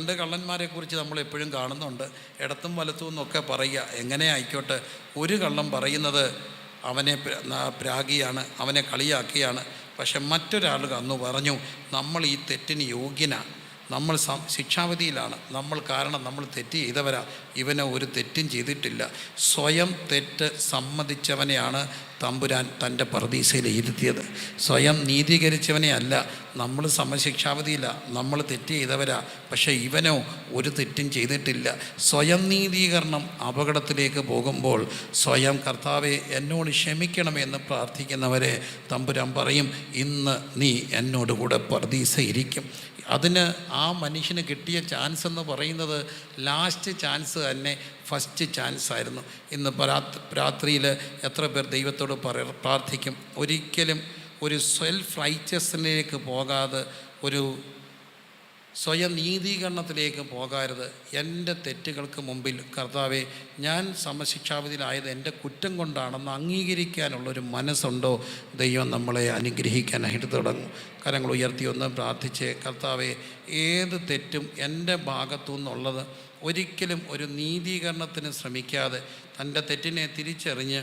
രണ്ട് കള്ളന്മാരെക്കുറിച്ച് നമ്മൾ എപ്പോഴും കാണുന്നുണ്ട്. ഇടത്തും വലത്തും എന്നൊക്കെ പറയുക, എങ്ങനെ ആയിക്കോട്ടെ. ഒരു കള്ളൻ പറയുന്നത് അവനെ പ്രാഗിയാണ്, അവനെ കളിയാക്കിയാണ്. പക്ഷെ മറ്റൊരാൾ അന്ന് പറഞ്ഞു, നമ്മൾ ഈ തെറ്റിന് യോഗ്യനാണ്, നമ്മൾ ശിക്ഷാവിധിയിലാണ്, കാരണം നമ്മൾ തെറ്റ് ചെയ്തവരാ, ഇവനെ ഒരു തെറ്റും ചെയ്തിട്ടില്ല. സ്വയം തെറ്റ് സമ്മതിച്ചവനെയാണ് തമ്പുരാൻ തൻ്റെ പറുദീസയിൽ ഇരുത്തിയത്. സ്വയം നീതീകരിച്ചവനെ അല്ല. നമ്മൾ സമശിക്ഷാവിധിയില്ല, നമ്മൾ തെറ്റ് ചെയ്തവരാ, പക്ഷേ ഇവനോ ഒരു തെറ്റും ചെയ്തിട്ടില്ല. സ്വയം നീതീകരണം അപകടത്തിലേക്ക് പോകുമ്പോൾ സ്വയം കർത്താവെ എന്നോട് ക്ഷമിക്കണമെന്ന് പ്രാർത്ഥിക്കുന്നവരെ തമ്പുരാൻ പറയും, ഇന്ന് നീ എന്നോടുകൂടെ പറുദീസ ഇരിക്കും. അതിന് ആ മനുഷ്യന് കിട്ടിയ ചാൻസ് എന്ന് പറയുന്നത് ലാസ്റ്റ് ചാൻസ് തന്നെ ഫസ്റ്റ് ചാൻസ് ആയിരുന്നു. ഇന്ന് രാത്രിയിൽ എത്ര പേർ ദൈവത്തോട് പ്രാർത്ഥിക്കും, ഒരിക്കലും ഒരു സെൽഫ് റൈച്ചസിലേക്ക് പോകാതെ, ഒരു സ്വയം നീതീകരണത്തിലേക്ക് പോകരുത്. എൻ്റെ തെറ്റുകൾക്ക് മുമ്പിൽ കർത്താവെ ഞാൻ സമശിക്ഷാവിധിയിലായത് എൻ്റെ കുറ്റം കൊണ്ടാണെന്ന് അംഗീകരിക്കാനുള്ളൊരു മനസ്സുണ്ടോ, ദൈവം നമ്മളെ അനുഗ്രഹിക്കാനായിട്ട് തുടങ്ങും. കരങ്ങൾ ഉയർത്തി ഒന്ന് പ്രാർത്ഥിച്ച്, കർത്താവെ ഏത് തെറ്റും എൻ്റെ ഭാഗത്തു നിന്നുള്ളത് ഒരിക്കലും ഒരു നീതീകരണത്തിന് ശ്രമിക്കാതെ തൻ്റെ തെറ്റിനെ തിരിച്ചറിഞ്ഞ്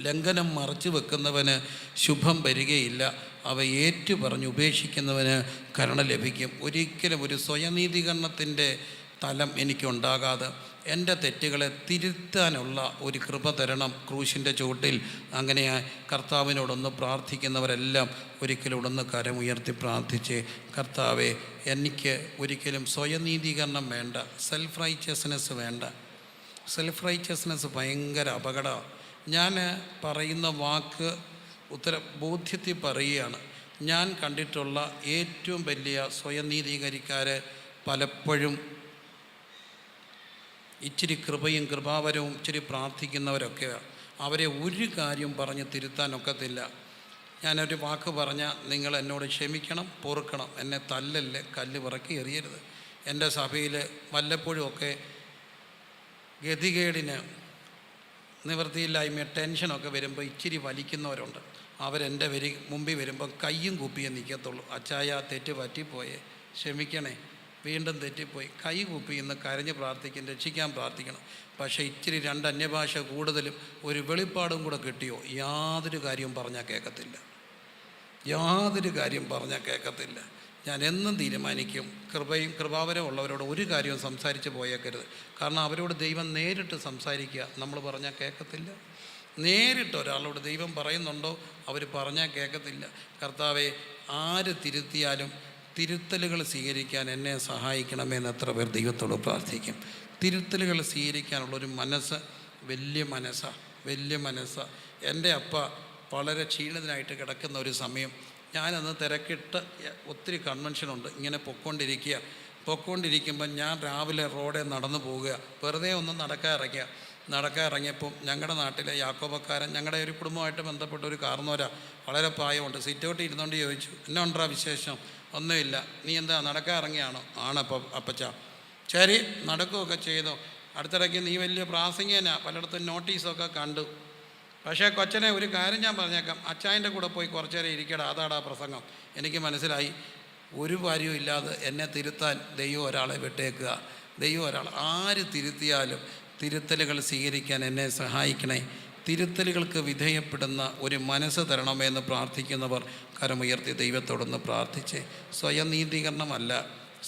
ലംഘനം മറച്ചു വെക്കുന്നവന് ശുഭം വരികയില്ല. അവ ഏറ്റുപറഞ്ഞ് ഉപേക്ഷിക്കുന്നവന് കരുണ ലഭിക്കും. ഒരിക്കലും ഒരു സ്വയനീതീകരണത്തിൻ്റെ തലം എനിക്കുണ്ടാകാതെ എൻ്റെ തെറ്റുകളെ തിരുത്താനുള്ള ഒരു കൃപ തരണം ക്രൂശിൻ്റെ ചുവട്ടിൽ. അങ്ങനെ കർത്താവിനോടൊന്ന് പ്രാർത്ഥിക്കുന്നവരെല്ലാം ഒരിക്കലും കരമുയർത്തി പ്രാർത്ഥിച്ച്, കർത്താവെ എനിക്ക് ഒരിക്കലും സ്വയനീതീകരണം വേണ്ട, സെൽഫ് റൈച്ചസ്നെസ് വേണ്ട. സെൽഫ് റൈച്ചസ്നെസ് ഭയങ്കര അപകടമാണ്. ഞാൻ പറയുന്ന വാക്ക് ബോധ്യത്തിൽ പറയുകയാണ്. ഞാൻ കണ്ടിട്ടുള്ള ഏറ്റവും വലിയ സ്വയം നീതീകരിക്കാർ പലപ്പോഴും ഇച്ചിരി കൃപയും കൃപാവരവും ഇച്ചിരി പ്രാർത്ഥിക്കുന്നവരൊക്കെയാണ്. അവരെ ഒരു കാര്യം പറഞ്ഞ് തിരുത്താനൊക്കത്തില്ല. ഞാനൊരു വാക്ക് പറഞ്ഞാൽ നിങ്ങൾ എന്നോട് ക്ഷമിക്കണം, പൊറുക്കണം, എന്നെ തല്ലല്ലേ, കല്ല് പിറക്കി എറിയരുത്. എൻ്റെ സഭയിൽ വല്ലപ്പോഴുമൊക്കെ ഗതികേടിന് നിവൃത്തിയില്ലായ്മ ടെൻഷനൊക്കെ വരുമ്പോൾ ഇച്ചിരി വലിക്കുന്നവരുണ്ട്. അവരെൻ്റെ മുമ്പിൽ വരുമ്പോൾ കയ്യും കൂപ്പിയേ നിൽക്കത്തുള്ളൂ. അച്ചായ തെറ്റ് പറ്റിപ്പോയേ, ക്ഷമിക്കണേ, വീണ്ടും തെറ്റിപ്പോയി, കൈ കൂപ്പി ഇന്ന് കരഞ്ഞ് പ്രാർത്ഥിക്കും, രക്ഷിക്കാൻ പ്രാർത്ഥിക്കണം. പക്ഷേ ഇച്ചിരി രണ്ട് അന്യഭാഷ കൂടുതലും ഒരു വെളിപ്പാടും കൂടെ കിട്ടിയോ യാതൊരു കാര്യവും പറഞ്ഞാൽ കേൾക്കത്തില്ല, യാതൊരു കാര്യം പറഞ്ഞാൽ കേൾക്കത്തില്ല. ഞാൻ എന്നും തീരുമാനിക്കും, കൃപാവരം ഉള്ളവരോട് ഒരു കാര്യവും സംസാരിച്ച് പോയേക്കരുത്. കാരണം അവരോട് ദൈവം നേരിട്ട് സംസാരിക്കുക, നമ്മൾ പറഞ്ഞാൽ കേൾക്കത്തില്ല. നേരിട്ട് ഒരാളോട് ദൈവം പറയുന്നുണ്ടോ, അവർ പറഞ്ഞാൽ കേൾക്കത്തില്ല. കർത്താവെ ആര് തിരുത്തിയാലും തിരുത്തലുകൾ സ്വീകരിക്കാൻ എന്നെ സഹായിക്കണമെന്ന് എത്ര പേർ ദൈവത്തോട് പ്രാർത്ഥിക്കും. തിരുത്തലുകൾ സ്വീകരിക്കാനുള്ളൊരു മനസ്സ് വലിയ മനസ്സാണ്. എൻ്റെ അപ്പ വളരെ ക്ഷീണിതനായിട്ട് കിടക്കുന്ന ഒരു സമയം, ഞാനന്ന് തിരക്കിട്ട് ഒത്തിരി കൺവെൻഷനുണ്ട്, ഇങ്ങനെ പൊക്കോണ്ടിരിക്കുമ്പോൾ ഞാൻ രാവിലെ റോഡിൽ നടന്നു പോവുക, വെറുതെ ഒന്ന് നടക്കാൻ ഇറങ്ങിയപ്പോൾ ഞങ്ങളുടെ നാട്ടിലെ യാക്കോബക്കാരൻ, ഞങ്ങളുടെ ഒരു കുടുംബമായിട്ട് ബന്ധപ്പെട്ട ഒരു കാർന്നോര, വളരെ പ്രായമുണ്ട്, സിറ്റൗട്ടിൽ ഇരുന്നുകൊണ്ട് ചോദിച്ചു, എന്നാ ഉണ്ടാ വിശേഷം? ഒന്നുമില്ല. നീ എന്താ നടക്കാൻ ഇറങ്ങിയാണോ? ആണപ്പം അപ്പച്ച. ശരി, നടക്കുകയൊക്കെ ചെയ്തോ? അടുത്തിടയ്ക്ക് നീ വലിയ പ്രാസംഗികനാ, പലയിടത്തും നോട്ടീസൊക്കെ കണ്ടു. പക്ഷേ കൊച്ചനെ ഒരു കാര്യം ഞാൻ പറഞ്ഞേക്കാം, അച്ചായൻ്റെ കൂടെ പോയി കുറച്ചു നേരം ഇരിക്കടാ, അതാടാ പ്രസംഗം. എനിക്ക് മനസ്സിലായി, ഒരു കാര്യവും ഇല്ലാതെ എന്നെ തിരുത്താൻ ദൈവം ഒരാളെ വിട്ടേക്കുക. ദൈവം ആര് തിരുത്തിയാലും തിരുത്തലുകൾ സ്വീകരിക്കാൻ എന്നെ സഹായിക്കണേ. തിരുത്തലുകൾക്ക് വിധേയപ്പെടുന്ന ഒരു മനസ്സ് തരണമെന്ന് പ്രാർത്ഥിക്കുന്നവർ കരമുയർത്തി ദൈവത്തോടൊന്ന് പ്രാർത്ഥിച്ച്, സ്വയം നീതീകരണമല്ല,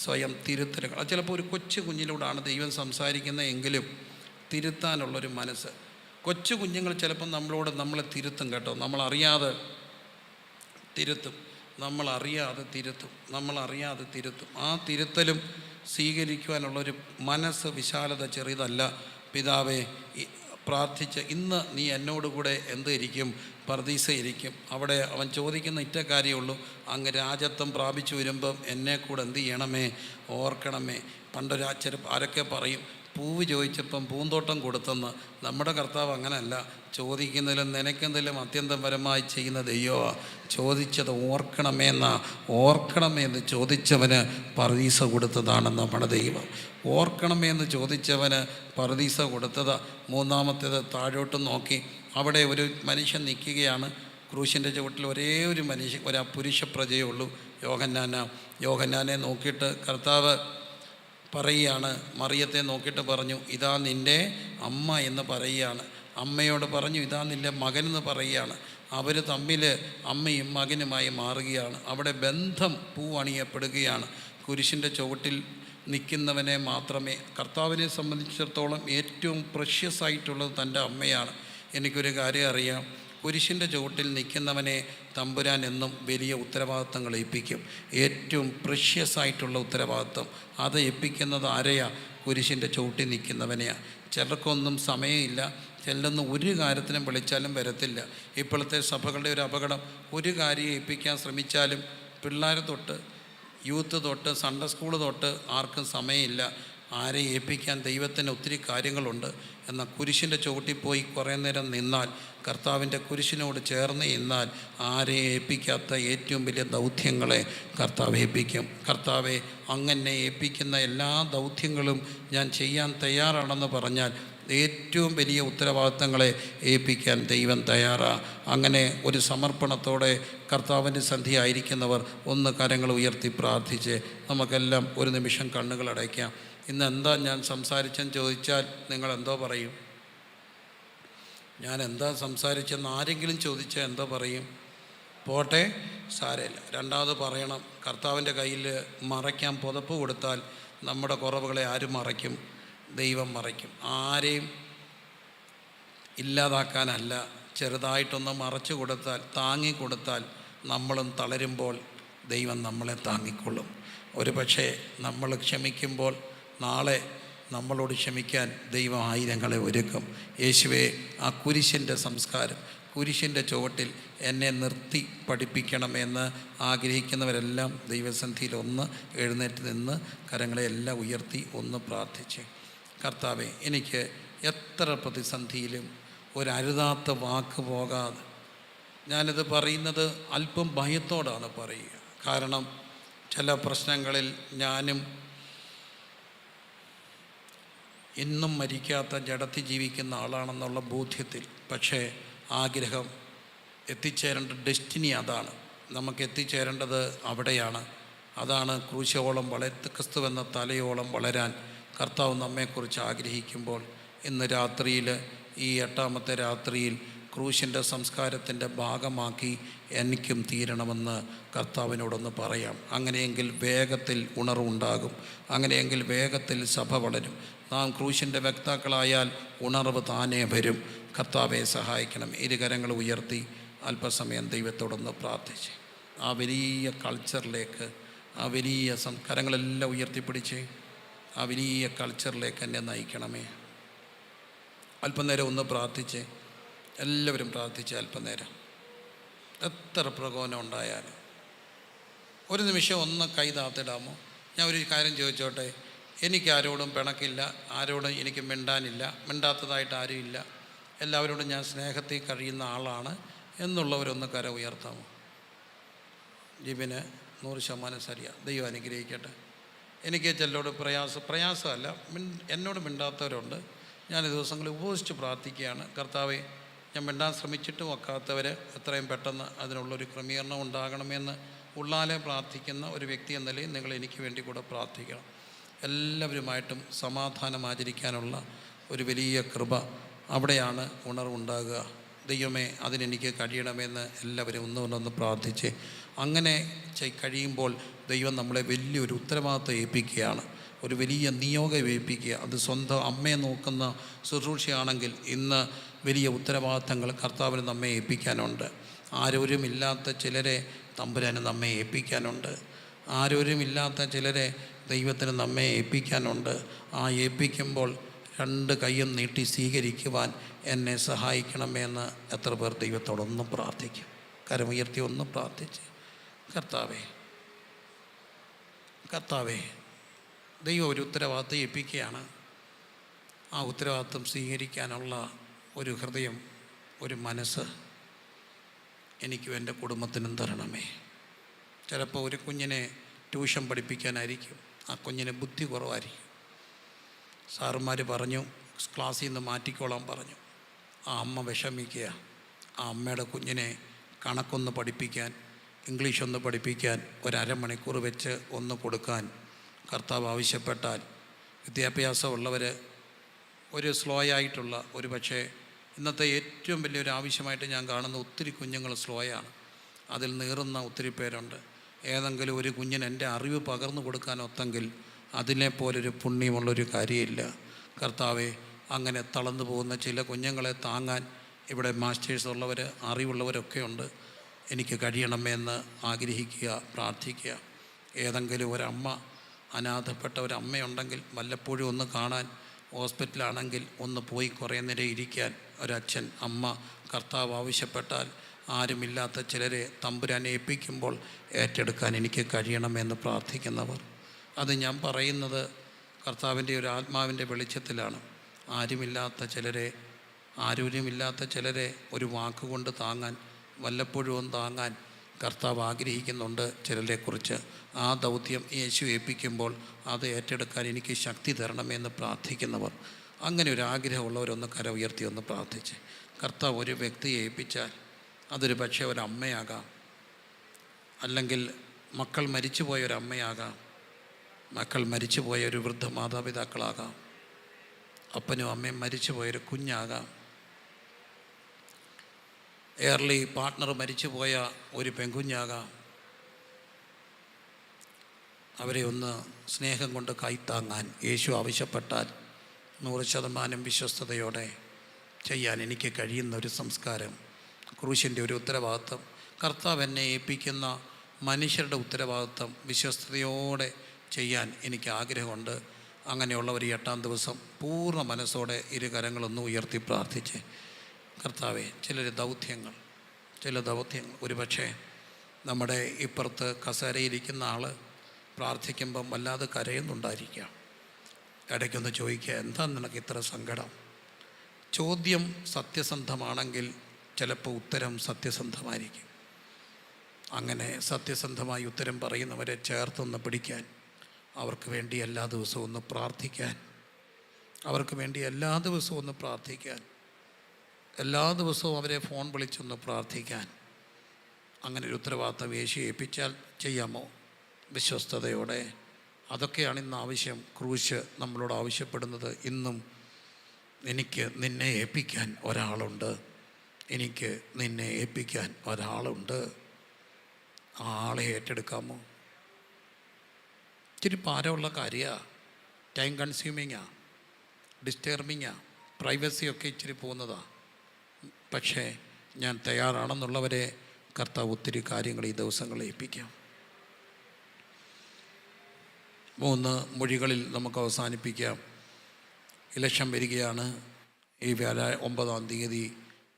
സ്വയം തിരുത്തലുകൾ. അത് ചിലപ്പോൾ ഒരു കൊച്ചു കുഞ്ഞിലൂടെയാണ് ദൈവം സംസാരിക്കുന്നത് എങ്കിലും തിരുത്താനുള്ളൊരു മനസ്സ്. കൊച്ചു കുഞ്ഞുങ്ങൾ ചിലപ്പം നമ്മളെ തിരുത്തും കേട്ടോ, നമ്മളറിയാതെ തിരുത്തും. ആ തിരുത്തലും സ്വീകരിക്കുവാനുള്ളൊരു മനസ്സ് വിശാലത ചെറിയതല്ല. പിതാവേ പ്രാർത്ഥിച്ച്, ഇന്ന് നീ എന്നോടുകൂടെ ഇരിക്കും? പറുദീസ ഇരിക്കും. അവിടെ അവൻ ചോദിക്കുന്ന ഇറ്റ കാര്യമുള്ളൂ, അങ്ങ് രാജത്വം പ്രാപിച്ചു വരുമ്പം എന്നെ കൂടെ എന്ത് ചെയ്യണമേ, ഓർക്കണമേ. ആരൊക്കെ പറയും, പൂവ് ചോദിച്ചപ്പം പൂന്തോട്ടം കൊടുത്തെന്ന്. നമ്മുടെ കർത്താവ് അങ്ങനെയല്ല, ചോദിക്കുന്നതിലും നിനക്കെന്തെങ്കിലും അത്യന്തപരമായി ചെയ്യുന്ന ദൈവമാണ്. ചോദിച്ചത് ഓർക്കണമെന്ന് ചോദിച്ചവന് പറുദീസ കൊടുത്തതാണ് നമ്മുടെ ദൈവം. ഓർക്കണമെന്ന് ചോദിച്ചവന് പറുദീസ കൊടുത്തത്. മൂന്നാമത്തേത്, താഴോട്ട് നോക്കി അവിടെ ഒരു മനുഷ്യൻ നിൽക്കുകയാണ്. ക്രൂശിൻ്റെ ചുവട്ടിൽ ഒരേ ഒരു പുരുഷ പ്രജയേ ഉള്ളൂ, യോഹന്നാനെ നോക്കിയിട്ട് കർത്താവ് പറയുകയാണ്. മറിയത്തെ നോക്കിയിട്ട് പറഞ്ഞു, ഇതാ നിൻ്റെ അമ്മ എന്ന് പറയുകയാണ്. അമ്മയോട് പറഞ്ഞു, ഇതാ നിൻ്റെ മകനെന്ന് പറയുകയാണ്. അവർ തമ്മിൽ അമ്മയും മകനുമായി മാറുകയാണ്. അവിടെ ബന്ധം പൂവണിയപ്പെടുകയാണ്. കുരിശിൻ്റെ ചുവട്ടിൽ നിൽക്കുന്നവനെ മാത്രമേ, കർത്താവിനെ സംബന്ധിച്ചിടത്തോളം ഏറ്റവും പ്രഷ്യസ് ആയിട്ടുള്ളത് തൻ്റെ അമ്മയാണ്. എനിക്കൊരു കാര്യം അറിയാം, കുരിശിൻ്റെ ചുവട്ടിൽ നിൽക്കുന്നവനെ തമ്പുരാൻ എന്നും വലിയ ഉത്തരവാദിത്തങ്ങൾ ഏൽപ്പിക്കും. ഏറ്റവും പ്രഷ്യസ് ആയിട്ടുള്ള ഉത്തരവാദിത്തം അത് ഏൽപ്പിക്കുന്നത് ആരെയാ? കുരിശിൻ്റെ ചുവട്ടിൽ നിൽക്കുന്നവനെയാണ്. ചിലർക്കൊന്നും സമയമില്ല, ചിലൊന്നും ഒരു കാര്യത്തിനും വിളിച്ചാലും വരത്തില്ല. ഇപ്പോഴത്തെ സഭകളുടെ ഒരു അപകടം, ഒരു കാര്യം ഏൽപ്പിക്കാൻ ശ്രമിച്ചാലും പിള്ളേർ തൊട്ട് യൂത്ത് തൊട്ട് സൺഡേ സ്കൂൾ തൊട്ട് ആർക്കും സമയമില്ല. ആരെ ഏൽപ്പിക്കാൻ? ദൈവത്തിന് ഒത്തിരി കാര്യങ്ങളുണ്ട്. എന്നാൽ കുരിശിൻ്റെ ചുവട്ടിൽ പോയി കുറേ നേരം നിന്നാൽ, കർത്താവിൻ്റെ കുരിശിനോട് ചേർന്ന് നിന്നാൽ, ആരെ ഏൽപ്പിക്കാത്ത ഏറ്റവും വലിയ ദൗത്യങ്ങളെ കർത്താവ് ഏൽപ്പിക്കും. കർത്താവെ, അങ്ങനെ ഏൽപ്പിക്കുന്ന എല്ലാ ദൗത്യങ്ങളും ഞാൻ ചെയ്യാൻ തയ്യാറാണെന്ന് പറഞ്ഞാൽ ഏറ്റവും വലിയ ഉത്തരവാദിത്തങ്ങളെ ഏൽപ്പിക്കാൻ ദൈവം തയ്യാറാണ്. അങ്ങനെ ഒരു സമർപ്പണത്തോടെ കർത്താവിൻ്റെ സന്ധിയായിരിക്കുന്നവർ ഒന്ന് കരങ്ങൾ ഉയർത്തി പ്രാർത്ഥിച്ച് നമുക്കെല്ലാം ഒരു നിമിഷം കണ്ണുകൾ അടയ്ക്കാം. ഇന്ന് എന്താ ഞാൻ സംസാരിച്ചെന്ന് ചോദിച്ചാൽ നിങ്ങൾ എന്തോ പറയും? ഞാൻ എന്താ സംസാരിച്ചെന്ന് ആരെങ്കിലും ചോദിച്ചാൽ എന്തോ പറയും? പോട്ടെ, സാരമില്ല, രണ്ടാമത് പറയണം. കർത്താവിൻ്റെ കയ്യിൽ മറയ്ക്കാൻ പുതപ്പ് കൊടുത്താൽ നമ്മുടെ കുറവുകളെ ആരും മറയ്ക്കും? ദൈവം മറയ്ക്കും. ആരെയും ഇല്ലാതാക്കാനല്ല, ചെറുതായിട്ടൊന്ന് മറച്ചു കൊടുത്താൽ, താങ്ങിക്കൊടുത്താൽ നമ്മളും തളരുമ്പോൾ ദൈവം നമ്മളെ താങ്ങിക്കൊള്ളും. ഒരു പക്ഷേ നമ്മൾ ക്ഷമിക്കുമ്പോൾ നാളെ നമ്മളോട് ക്ഷമിക്കാൻ ദൈവം ആയിരങ്ങളെ ഒരുക്കും. യേശുവേ, ആ കുരിശിൻ്റെ സംസ്കാരം, കുരിശിൻ്റെ ചുവട്ടിൽ എന്നെ നിർത്തി പഠിപ്പിക്കണമെന്ന് ആഗ്രഹിക്കുന്നവരെല്ലാം ദൈവസന്നിധിയിൽ ഒന്ന് എഴുന്നേറ്റ് നിന്ന് കരങ്ങളെ എല്ലാം ഉയർത്തി ഒന്ന് പ്രാർത്ഥിച്ച്, കർത്താവെ, എനിക്ക് എത്ര പ്രതിസന്ധിയിലും ഒരരുതാത്ത വാക്ക് പോകാതെ, ഞാനിത് പറയുന്നത് അല്പം ഭയത്തോടാണ് പറയുക. കാരണം ചില പ്രശ്നങ്ങളിൽ ഞാനും ഇന്നും മരിക്കാത്ത ജഡത്തിൽ ജീവിക്കുന്ന ആളാണെന്നുള്ള ബോധ്യത്തിൽ, പക്ഷേ ആഗ്രഹം, എത്തിച്ചേരേണ്ട ഡെസ്റ്റിനി അതാണ്. നമുക്ക് എത്തിച്ചേരേണ്ടത് അവിടെയാണ്. അതാണ് ക്രൂശോളം ക്രിസ്തുവെന്ന തലയോളം വളരാൻ കർത്താവ് നമ്മെക്കുറിച്ച് ആഗ്രഹിക്കുമ്പോൾ ഇന്ന് രാത്രിയിൽ, ഈ 8ാമത്തെ രാത്രിയിൽ ക്രൂശിൻ്റെ സംസ്കാരത്തിൻ്റെ ഭാഗമാക്കി എനിക്കും തീരണമെന്ന് കർത്താവിനോടൊന്ന് പറയാം. അങ്ങനെയെങ്കിൽ വേഗത്തിൽ ഉണർവുണ്ടാകും. അങ്ങനെയെങ്കിൽ വേഗത്തിൽ സഭ വളരും. നാം ക്രൂശിൻ്റെ വക്താക്കളായാൽ ഉണർവ് താനേ വരും. കർത്താവെ സഹായിക്കണം. ഇരുകരങ്ങൾ ഉയർത്തി അല്പസമയം ദൈവത്തോടൊന്ന് പ്രാർത്ഥിച്ച് ആ വലിയ കൾച്ചറിലേക്ക്, ആ വലിയ കരങ്ങളെല്ലാം ഉയർത്തിപ്പിടിച്ച് ആ വലിയ കൾച്ചറിലേക്ക് എന്നെ നയിക്കണമേ. അല്പനേരം ഒന്ന് പ്രാർത്ഥിച്ച്, എല്ലാവരും പ്രാർത്ഥിച്ച് അല്പനേരം. എത്ര പ്രകോപനം ഉണ്ടായാലും ഒരു നിമിഷം ഒന്ന് കൈ താത്തിടാമോ? ഞാൻ ഒരു കാര്യം ചോദിച്ചോട്ടെ. എനിക്ക് ആരോടും പിണക്കില്ല, ആരോടും എനിക്ക് മിണ്ടാനില്ല, മിണ്ടാത്തതായിട്ട് ആരുമില്ല, എല്ലാവരോടും ഞാൻ സ്നേഹത്തിൽ കഴിയുന്ന ആളാണ് എന്നുള്ളവരൊന്ന് കര ഉയർത്താമോ? ജിബിന് 100% ശരിയാണ്. ദൈവം അനുഗ്രഹിക്കട്ടെ. എനിക്ക് ചിലരോട് പ്രയാസമല്ല, എന്നോട് മിണ്ടാത്തവരുണ്ട്. ഞാൻ ദിവസങ്ങളിൽ ഉപവസിച്ച് പ്രാർത്ഥിക്കുകയാണ്. കർത്താവെ, ഞാൻ മിണ്ടാൻ ശ്രമിച്ചിട്ടും ഒക്കാത്തവർ എത്രയും പെട്ടെന്ന് അതിനുള്ളൊരു ക്രമീകരണം ഉണ്ടാകണമെന്ന് ഉള്ളാലെ പ്രാർത്ഥിക്കുന്ന ഒരു വ്യക്തി എന്ന നിലയിൽ നിങ്ങൾ എനിക്ക് വേണ്ടി കൂടെ പ്രാർത്ഥിക്കണം. എല്ലാവരുമായിട്ടും സമാധാനം ആചരിക്കാനുള്ള ഒരു വലിയ കൃപ, അവിടെയാണ് ഉണർവുണ്ടാകുക. ദൈവമേ, അതിനെനിക്ക് കഴിയണമെന്ന് എല്ലാവരും ഒന്നൊന്ന് പ്രാർത്ഥിച്ച് അങ്ങനെ കഴിയുമ്പോൾ ദൈവം നമ്മളെ വലിയൊരു ഉത്തരവാദിത്വം ഏൽപ്പിക്കുകയാണ്, ഒരു വലിയ നിയോഗം ഏൽപ്പിക്കുക. അത് സ്വന്തം അമ്മയെ നോക്കുന്ന ശുശ്രൂഷയാണെങ്കിൽ ഇന്ന് വലിയ ഉത്തരവാദിത്തങ്ങൾ കർത്താവിന് നമ്മെ ഏൽപ്പിക്കാനുണ്ട്. ആരോരുമില്ലാത്ത ചിലരെ തമ്പുരാന് നമ്മെ ഏൽപ്പിക്കാനുണ്ട്. ആരോരുമില്ലാത്ത ചിലരെ ദൈവത്തിന് നമ്മെ ഏൽപ്പിക്കാനുണ്ട്. ആ ഏൽപ്പിക്കുമ്പോൾ 2 കൈയും നീട്ടി സ്വീകരിക്കുവാൻ എന്നെ സഹായിക്കണമെന്ന് എത്ര പേർ ദൈവത്തോടൊന്നും പ്രാർത്ഥിക്കും? കരമുയർത്തി ഒന്ന് പ്രാർത്ഥിച്ച്, കർത്താവേ, ദൈവം ഒരു ഉത്തരവാദിത്തം ഏൽപ്പിക്കുകയാണ്. ആ ഉത്തരവാദിത്തം സ്വീകരിക്കാനുള്ള ഒരു ഹൃദയം, ഒരു മനസ്സ് എനിക്കും എൻ്റെ കുടുംബത്തിനും തരണമേ. ചിലപ്പോൾ ഒരു കുഞ്ഞിനെ ട്യൂഷൻ പഠിപ്പിക്കാനായിരിക്കും, ആ കുഞ്ഞിന് ബുദ്ധി കുറവായിരിക്കും. സാറുമാർ പറഞ്ഞു, ക്ലാസ്സിൽ നിന്ന് മാറ്റിക്കോളാൻ പറഞ്ഞു. ആ അമ്മ വിഷമിക്കുക. ആ അമ്മയുടെ കുഞ്ഞിനെ കണക്കൊന്ന് പഠിപ്പിക്കാൻ, ഇംഗ്ലീഷ് ഒന്ന് പഠിപ്പിക്കാൻ 1 അരമണിക്കൂർ വെച്ച് ഒന്ന് കൊടുക്കാൻ കർത്താവ് ആവശ്യപ്പെട്ടാൽ വിദ്യാഭ്യാസമുള്ളവർ, ഒരു സ്ലോ ആയിട്ടുള്ള, ഒരു പക്ഷേ ഇന്നത്തെ ഏറ്റവും വലിയൊരു ആവശ്യമായിട്ട് ഞാൻ കാണുന്ന ഒത്തിരി കുഞ്ഞുങ്ങൾ സ്ലോയാണ്. അതിൽ നീറുന്ന ഒത്തിരി പേരുണ്ട്. ഏതെങ്കിലും ഒരു കുഞ്ഞിന് എൻ്റെ അറിവ് പകർന്നു കൊടുക്കാനൊത്തെങ്കിൽ അതിനെപ്പോലൊരു പുണ്യമുള്ളൊരു കാര്യമില്ല. കർത്താവെ, അങ്ങനെ തളർന്നു പോകുന്ന ചില കുഞ്ഞുങ്ങളെ താങ്ങാൻ ഇവിടെ മാസ്റ്റേഴ്സ് ഉള്ളവർ, അറിവുള്ളവരൊക്കെ ഉണ്ട്. എനിക്ക് കഴിയണമെന്ന് ആഗ്രഹിക്കുക, പ്രാർത്ഥിക്കുക. ഏതെങ്കിലും ഒരമ്മ, അനാഥപ്പെട്ട ഒരമ്മയുണ്ടെങ്കിൽ വല്ലപ്പോഴും ഒന്ന് കാണാൻ, ഹോസ്പിറ്റലാണെങ്കിൽ ഒന്ന് പോയി കുറേ നേരം ഇരിക്കാൻ ഒരച്ഛൻ, അമ്മ, കർത്താവ് ആവശ്യപ്പെട്ടാൽ, ആരുമില്ലാത്ത ചിലരെ തമ്പുരാൻ ഏൽപ്പിക്കുമ്പോൾ ഏറ്റെടുക്കാൻ എനിക്ക് കഴിയണമെന്ന് പ്രാർത്ഥിക്കുന്നവർ. അത് ഞാൻ പറയുന്നത് കർത്താവിൻ്റെ ഒരു ആത്മാവിൻ്റെ വെളിച്ചത്തിലാണ്. ആരുമില്ലാത്ത ചിലരെ ഒരു വാക്കുകൊണ്ട് താങ്ങാൻ, വല്ലപ്പോഴും ഒന്ന് താങ്ങാൻ കർത്താവ് ആഗ്രഹിക്കുന്നുണ്ട് ചിലരെക്കുറിച്ച്. ആ ദൗത്യം യേശു ഏൽപ്പിക്കുമ്പോൾ അത് ഏറ്റെടുക്കാൻ എനിക്ക് ശക്തി തരണമെന്ന് പ്രാർത്ഥിക്കുന്നവർ. അങ്ങനെ ഒരു ആഗ്രഹമുള്ളവരൊന്ന് കര ഉയർത്തി ഒന്ന് പ്രാർത്ഥിച്ച്. കർത്താവ് ഒരു വ്യക്തിയെ ഏൽപ്പിച്ചാൽ അതൊരു പക്ഷേ ഒരമ്മയാകാം, അല്ലെങ്കിൽ മക്കൾ മരിച്ചുപോയ ഒരമ്മയാകാം, മക്കൾ മരിച്ചുപോയ ഒരു വൃദ്ധ മാതാപിതാക്കളാകാം, അപ്പനും അമ്മയും മരിച്ചുപോയൊരു കുഞ്ഞാകാം, ഏർലി പാർട്ട്ണർ മരിച്ചുപോയ ഒരു പെൺകുഞ്ഞാകാം. അവരെ ഒന്ന് സ്നേഹം കൊണ്ട് കൈത്താങ്ങാൻ യേശു ആവശ്യപ്പെട്ടാൽ 100% വിശ്വസ്തയോടെ ചെയ്യാൻ എനിക്ക് കഴിയുന്ന ഒരു സംസ്കാരം, ക്രൂശിൻ്റെ ഒരു ഉത്തരവാദിത്വം, കർത്താവ് എന്നെ ഏൽപ്പിക്കുന്ന മനുഷ്യരുടെ ഉത്തരവാദിത്വം വിശ്വസ്തയോടെ ചെയ്യാൻ എനിക്ക് ആഗ്രഹമുണ്ട്. അങ്ങനെയുള്ളവർ 8-ാം ദിവസം പൂർണ്ണ മനസ്സോടെ ഇരുകരങ്ങളൊന്ന് ഉയർത്തി പ്രാർത്ഥിച്ച്, കർത്താവെ, ചില ദൗത്യങ്ങൾ ഒരുപക്ഷെ നമ്മുടെ ഇപ്പുറത്ത് കസേരയിരിക്കുന്ന ആൾ പ്രാർത്ഥിക്കുമ്പം വല്ലാതെ കരയുന്നുണ്ടായിരിക്കാം. ഇടയ്ക്കൊന്ന് ചോദിക്കുക, എന്താ നിനക്ക് ഇത്ര സങ്കടം? ചോദ്യം സത്യസന്ധമാണെങ്കിൽ ചിലപ്പോൾ ഉത്തരം സത്യസന്ധമായിരിക്കും. അങ്ങനെ സത്യസന്ധമായി ഉത്തരം പറയുന്നവരെ ചേർത്തൊന്ന് പിടിക്കാൻ, അവർക്ക് വേണ്ടി എല്ലാ ദിവസവും ഒന്ന് പ്രാർത്ഥിക്കാൻ, എല്ലാ ദിവസവും അവരെ ഫോൺ വിളിച്ചൊന്ന് പ്രാർത്ഥിക്കാൻ, അങ്ങനെ ഒരു ഉത്തരവാദിത്തം യേശു ഏൽപ്പിച്ചാൽ ചെയ്യാമോ വിശ്വസ്തയോടെ? അതൊക്കെയാണ് ഇന്ന് ആവശ്യം. ക്രൂശ് നമ്മളോട് ആവശ്യപ്പെടുന്നത്. ഇന്നും എനിക്ക് നിന്നെ ഏൽപ്പിക്കാൻ ഒരാളുണ്ട്. ആ ആളെ ഏറ്റെടുക്കാമോ? ഇച്ചിരി ഭാരമുള്ള കാര്യമാണ്, ടൈം കൺസ്യൂമിങ്ങാണ്, ഡിസ്റ്റർബിങ്ങാണ്, പ്രൈവസിയൊക്കെ ഇച്ചിരി പോകുന്നതാണ്. പക്ഷേ ഞാൻ തയ്യാറാണെന്നുള്ളവരെ കർത്താവ് ഒത്തിരി കാര്യങ്ങൾ ഈ ദിവസങ്ങളിൽ ഏൽപ്പിക്കാം. 3 മൊഴികളിൽ നമുക്ക് അവസാനിപ്പിക്കാം. ഇലക്ഷൻ വരികയാണ്. ഈ 9-ാം തീയതി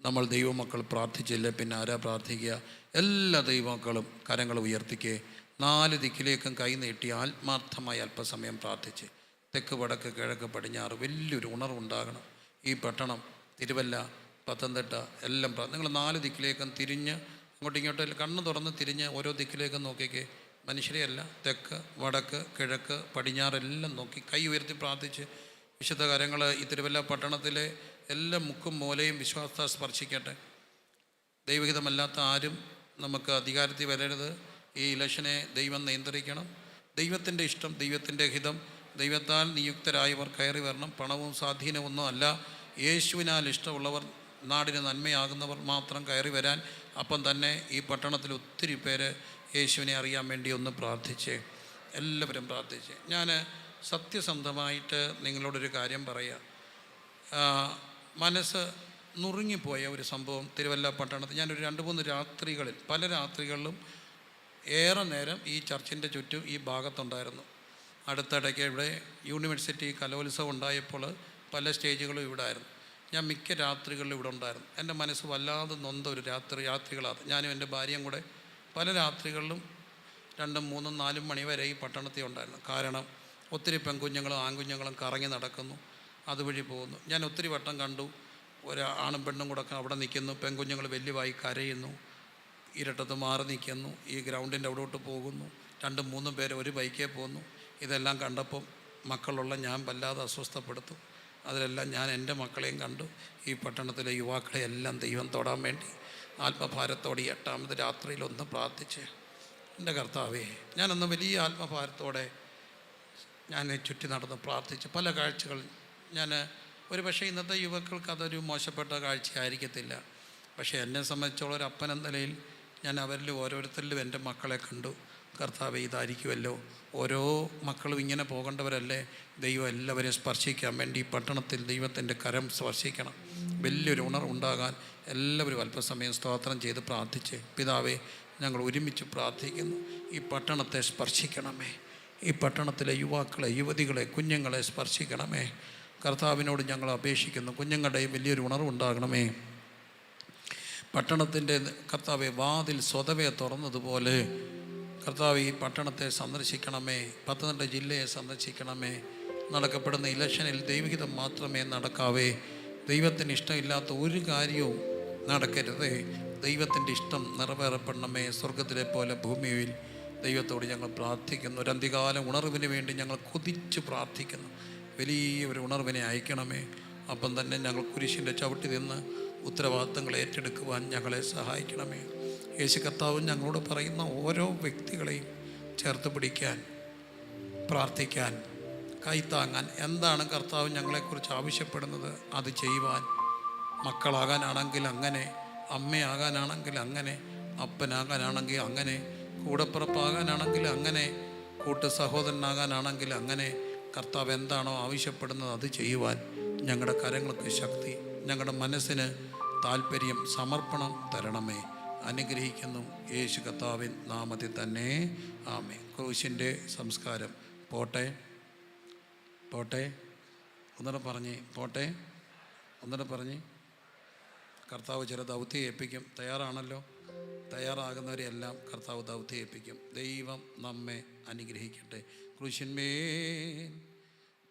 നമ്മൾ ദൈവമക്കൾ പ്രാർത്ഥിച്ചില്ല, പിന്നെ ആരാ പ്രാർത്ഥിക്കുക? എല്ലാ ദൈവമക്കളും കരങ്ങൾ ഉയർത്തിക്ക് 4 ദിക്കിലേക്കും കൈ നീട്ടി ആത്മാർത്ഥമായി അല്പസമയം പ്രാർത്ഥിച്ച്, തെക്ക്, വടക്ക്, കിഴക്ക്, പടിഞ്ഞാറ് വലിയൊരു ഉണർവുണ്ടാകണം. ഈ പട്ടണം, തിരുവല്ല, പത്തനംതിട്ട എല്ലാം നിങ്ങൾ 4 ദിക്കിലേക്കും തിരിഞ്ഞ് അങ്ങോട്ടും ഇങ്ങോട്ടും കണ്ണ് തുറന്ന് തിരിഞ്ഞ് ഓരോ ദിക്കിലേക്കും നോക്കിക്കേ. മനുഷ്യരെയല്ല, തെക്ക്, വടക്ക്, കിഴക്ക്, പടിഞ്ഞാറെല്ലാം നോക്കി കൈ ഉയർത്തി പ്രാർത്ഥിച്ച്, വിശുദ്ധ കാര്യങ്ങൾ ഈ തിരുവല്ല പട്ടണത്തിലെ എല്ലാ മുക്കും മൂലയും വിശ്വാസത്താൽ സ്പർശിക്കട്ടെ. ദൈവഹിതമല്ലാത്ത ആരും നമുക്ക് അധികാരത്തിൽ വരരുത്. ഈ ഇലക്ഷനെ ദൈവം നിയന്ത്രിക്കണം. ദൈവത്തിൻ്റെ ഇഷ്ടം, ദൈവത്തിൻ്റെ ഹിതം, ദൈവത്താൽ നിയുക്തരായവർ കയറി വരണം. പണവും സ്വാധീനമൊന്നും അല്ല. യേശുവിനാൽ ഇഷ്ടമുള്ളവർ, നാടിന് നന്മയാകുന്നവർ മാത്രം കയറി വരാൻ. അപ്പം തന്നെ ഈ പട്ടണത്തിൽ ഒത്തിരി പേര് യേശുവിനെ അറിയാൻ വേണ്ടി ഒന്ന് പ്രാർത്ഥിച്ച്, എല്ലാവരും പ്രാർത്ഥിച്ച്. ഞാൻ സത്യസന്ധമായിട്ട് നിങ്ങളോടൊരു കാര്യം പറയാം. മനസ്സ് നുറുങ്ങിപ്പോയ ഒരു സംഭവം തിരുവല്ല പട്ടണത്തിൽ. ഞാനൊരു 2-3 രാത്രികളിൽ, പല രാത്രികളിലും ഏറെ നേരം ഈ ചർച്ചിൻ്റെ ചുറ്റും ഈ ഭാഗത്തുണ്ടായിരുന്നു. അടുത്തിടയ്ക്ക് ഇവിടെ യൂണിവേഴ്സിറ്റി കലോത്സവം ഉണ്ടായപ്പോൾ പല സ്റ്റേജുകളും ഇവിടെ ആയിരുന്നു. ഞാൻ മിക്ക രാത്രികളിലും ഇവിടെ ഉണ്ടായിരുന്നു. എൻ്റെ മനസ്സ് വല്ലാതെ നൊന്ത ഒരു രാത്രികളാണ്. ഞാനും എൻ്റെ ഭാര്യയും കൂടെ പല രാത്രികളിലും 2, 3, 4 മണി വരെ ഈ പട്ടണത്തിൽ ഉണ്ടായിരുന്നു. കാരണം ഒത്തിരി പെൺകുഞ്ഞുങ്ങളും ആൺകുഞ്ഞുങ്ങളും കറങ്ങി നടക്കുന്നു, അതുവഴി പോകുന്നു. ഞാൻ ഒത്തിരി വട്ടം കണ്ടു. ആണും പെണ്ണും കൂടെ അവിടെ നിൽക്കുന്നു, പെൺകുഞ്ഞുങ്ങൾ വലിയവായി കരയുന്നു, ഇരട്ടത്ത് മാറി നിൽക്കുന്നു, ഈ ഗ്രൗണ്ടിൻ്റെ അവിടോട്ട് പോകുന്നു, 2-3 പേര് ഒരു ബൈക്കേ പോകുന്നു. ഇതെല്ലാം കണ്ടപ്പം മക്കളുള്ള ഞാൻ വല്ലാതെ അസ്വസ്ഥപ്പെടുത്തും. അതിലെല്ലാം ഞാൻ എൻ്റെ മക്കളെയും കണ്ടു. ഈ പട്ടണത്തിലെ യുവാക്കളെ എല്ലാം ദൈവം തൊടാൻ വേണ്ടി ആത്മഭാരത്തോടെ 8-ാമത് രാത്രിയിലൊന്ന് പ്രാർത്ഥിച്ച്, എൻ്റെ കർത്താവേ, ഞാനൊന്ന് വലിയ ആത്മഭാരത്തോടെ ഞാൻ ചുറ്റി നടന്ന് പ്രാർത്ഥിച്ച് പല കാഴ്ചകൾ ഞാൻ ഒരു പക്ഷേ ഇന്നത്തെ യുവാക്കൾക്ക് അതൊരു മോശപ്പെട്ട കാഴ്ചയായിരിക്കത്തില്ല. പക്ഷേ എന്നെ സംബന്ധിച്ചോളം ഒരു അപ്പൻ എന്ന നിലയിൽ ഞാൻ അവരിൽ ഓരോരുത്തരിലും എൻ്റെ മക്കളെ കണ്ടു. കർത്താവേ, ഇതായിരിക്കുമല്ലോ, ഓരോ മക്കളും ഇങ്ങനെ പോകേണ്ടവരല്ലേ. ദൈവം എല്ലാവരെയും സ്പർശിക്കാൻ വേണ്ടി ഈ പട്ടണത്തിൽ ദൈവത്തിൻ്റെ കരം സ്പർശിക്കണം. വലിയൊരു ഉണർവുണ്ടാകാൻ എല്ലാവരും അല്പസമയം സ്തോത്രം ചെയ്ത് പ്രാർത്ഥിച്ച്, പിതാവേ, ഞങ്ങൾ ഒരുമിച്ച് പ്രാർത്ഥിക്കുന്നു. ഈ പട്ടണത്തെ സ്പർശിക്കണമേ. ഈ പട്ടണത്തിലെ യുവാക്കളെ, യുവതികളെ, കുഞ്ഞുങ്ങളെ സ്പർശിക്കണമേ. കർത്താവിനോട് ഞങ്ങൾ അപേക്ഷിക്കുന്നു, കുഞ്ഞുങ്ങളുടെ വലിയൊരു ഉണർവുണ്ടാകണമേ. പട്ടണത്തിൻ്റെ കർത്താവെ വാതിൽ സ്വതവേ തുറന്നതുപോലെ കർത്താവ് ഈ പട്ടണത്തെ സന്ദർശിക്കണമേ. പത്തനംതിട്ട ജില്ലയെ സന്ദർശിക്കണമേ. നടക്കപ്പെടുന്ന ഇലക്ഷനിൽ ദൈവഹിതം മാത്രമേ നടക്കാവേ. ദൈവത്തിന് ഇഷ്ടമില്ലാത്ത ഒരു കാര്യവും നടക്കരുതേ. ദൈവത്തിൻ്റെ ഇഷ്ടം നിറവേറപ്പെടണമേ. സ്വർഗത്തിലെ പോലെ ഭൂമിയിൽ ദൈവത്തോട് ഞങ്ങൾ പ്രാർത്ഥിക്കുന്നു. ഒരു അന്ത്യകാല ഉണർവിന് വേണ്ടി ഞങ്ങൾ കൊതിച്ച് പ്രാർത്ഥിക്കുന്നു. വലിയ ഒരു ഉണർവിനെ അയക്കണമേ. അപ്പം തന്നെ ഞങ്ങൾ കുരിശിൻ്റെ ചവിട്ടി നിന്ന് ഉത്തരവാദിത്തങ്ങൾ ഏറ്റെടുക്കുവാൻ ഞങ്ങളെ സഹായിക്കണമേ. യേശു കർത്താവ് ഞങ്ങളോട് പറയുന്ന ഓരോ വ്യക്തികളെയും ചേർത്ത് പിടിക്കാൻ, പ്രാർത്ഥിക്കാൻ, കൈത്താങ്ങാൻ, എന്താണ് കർത്താവ് ഞങ്ങളെക്കുറിച്ച് ആവശ്യപ്പെടുന്നത് അത് ചെയ്യുവാൻ. മക്കളാകാനാണെങ്കിൽ അങ്ങനെ, അമ്മയാകാനാണെങ്കിൽ അങ്ങനെ, അപ്പനാകാനാണെങ്കിൽ അങ്ങനെ, കൂടപ്പിറപ്പാകാനാണെങ്കിൽ അങ്ങനെ, കൂട്ട് സഹോദരനാകാനാണെങ്കിൽ അങ്ങനെ, കർത്താവ് എന്താണോ ആവശ്യപ്പെടുന്നത് അത് ചെയ്യുവാൻ ഞങ്ങളുടെ കരങ്ങൾക്ക് ശക്തി, ഞങ്ങളുടെ മനസ്സിന് താല്പര്യം, സമർപ്പണം തരണമേ. അനുഗ്രഹിക്കുന്നു യേശു കർത്താവിൻ നാമത്തിൽ തന്നെ, ആമേൻ. ക്രൂശിൻ്റെ സംസ്കാരം പോട്ടെ, പോട്ടെ, ഒന്നുകൂടെ പറഞ്ഞ് പോട്ടെ, ഒന്നുകൂടെ പറഞ്ഞ്. കർത്താവ് ചില ദൗത്യം ഏൽപ്പിക്കും. തയ്യാറാണല്ലോ? തയ്യാറാകുന്നവരെല്ലാം കർത്താവ് ദൗത്യം ഏൽപ്പിക്കും. ദൈവം നമ്മെ അനുഗ്രഹിക്കട്ടെ. ക്രൂശിന്മേൽ,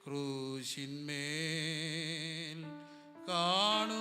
ക്രൂശിന്മേൽ കാണു